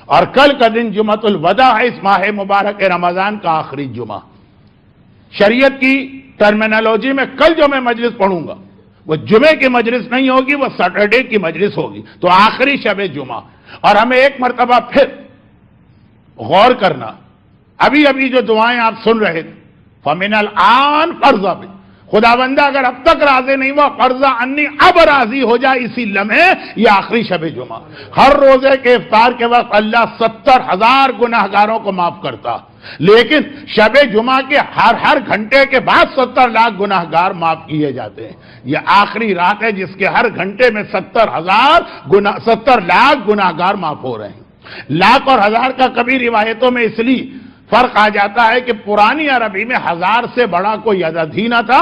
اور کل کا دن جمعۃ الوداع ہے، اس ماہ مبارک رمضان کا آخری جمعہ۔ شریعت کی ٹرمینالوجی میں کل جو میں مجلس پڑھوں گا وہ جمعے کی مجلس نہیں ہوگی، وہ سیٹرڈے کی مجلس ہوگی، تو آخری شب جمعہ۔ اور ہمیں ایک مرتبہ پھر غور کرنا، ابھی جو دعائیں آپ سن رہے تھے، فَمِنَ الْآن فَرْضَ بِ، خدا بندہ اگر اب تک راضی نہیں ہوا، قرضہ انی اب راضی ہو جائے اسی لمحے، یہ آخری شب جمعہ۔ ہر روزے کے افطار کے وقت اللہ 70,000 گناہگاروں کو معاف کرتا، لیکن شب جمعہ کے ہر گھنٹے کے بعد 70 لاکھ گناہگار معاف کیے جاتے ہیں۔ یہ آخری رات ہے جس کے ہر گھنٹے میں 70 لاکھ گناہگار معاف ہو رہے ہیں۔ لاکھ اور ہزار کا کبھی روایتوں میں اس لیے فرق آ جاتا ہے کہ پرانی عربی میں 1000 سے بڑا کوئی عدد ہی نہ تھا،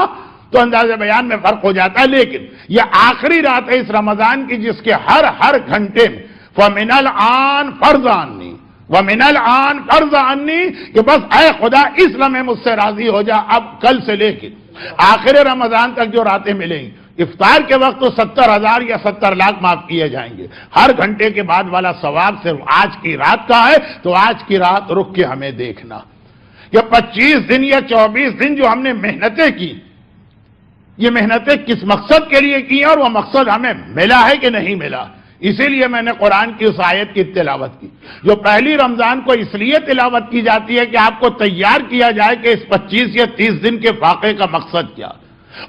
تو انداز بیان میں فرق ہو جاتا ہے، لیکن یہ آخری رات ہے اس رمضان کی جس کے ہر گھنٹے میں فَمِنَ الْآن فَرْضَ عَنِّی وَمِنَ الْآن فَرْضَ عَنِّی، کہ بس اے خدا اس لمحے مجھ سے راضی ہو جا، اب کل سے لے کے آخر رمضان تک جو راتیں ملیں گی، افطار کے وقت تو 70,000 یا 70 لاکھ معاف کیے جائیں گے، ہر گھنٹے کے بعد والا ثواب صرف آج کی رات کا ہے۔ تو آج کی رات رک کے ہمیں دیکھنا کہ 25 دن یا 24 دن جو ہم نے محنتیں کی، یہ محنتیں کس مقصد کے لیے کی ہیں اور وہ مقصد ہمیں ملا ہے کہ نہیں ملا۔ اسی لیے میں نے قرآن کی اس آیت کی تلاوت کی، جو پہلی رمضان کو اس لیے تلاوت کی جاتی ہے کہ آپ کو تیار کیا جائے کہ اس 25 یا 30 دن کے فاقے کا مقصد کیا۔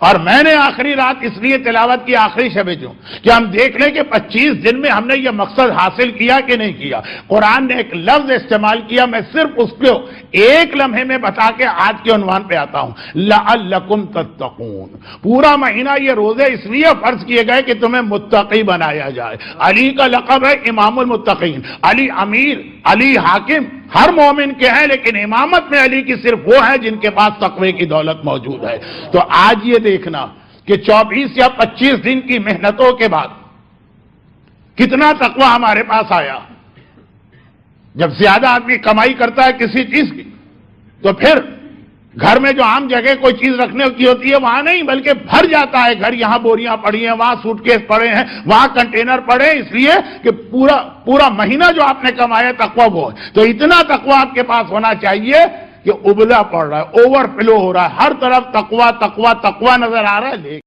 اور میں نے آخری رات اس لیے تلاوت کی آخری شب جمعہ کہ ہم دیکھ لیں کہ 25 دن میں ہم نے یہ مقصد حاصل کیا کہ نہیں کیا۔ قرآن نے ایک لفظ استعمال کیا، میں صرف اس کو ایک لمحے میں بتا کے آج کے عنوان پہ آتا ہوں، لعلکم تتقون۔ پورا مہینہ یہ روزے اس لیے فرض کیے گئے کہ تمہیں متقی بنایا جائے۔ علی کا لقب ہے امام المتقین، علی امیر، علی حاکم، ہر مومن کے ہیں، لیکن امامت میں علی کی صرف وہ ہے جن کے پاس تقوی کی دولت موجود ہے۔ تو آج یہ دیکھنا کہ 24 یا 25 دن کی محنتوں کے بعد کتنا تقوی ہمارے پاس آیا۔ جب زیادہ آدمی کمائی کرتا ہے کسی چیز کی، تو پھر گھر میں جو عام جگہ کوئی چیز رکھنے کی ہوتی ہے وہاں نہیں، بلکہ بھر جاتا ہے گھر، یہاں بوریاں پڑی ہیں، وہاں سوٹ کیس پڑے ہیں، وہاں کنٹینر پڑے ہیں، اس لیے کہ پورا مہینہ جو آپ نے کمایا تقوی وہ ہے۔ تو اتنا تقوی آپ کے پاس ہونا چاہیے کہ ابلا پڑ رہا ہے، اوور فلو ہو رہا ہے، ہر طرف تقوی تقوی تقوی نظر آ رہا ہے۔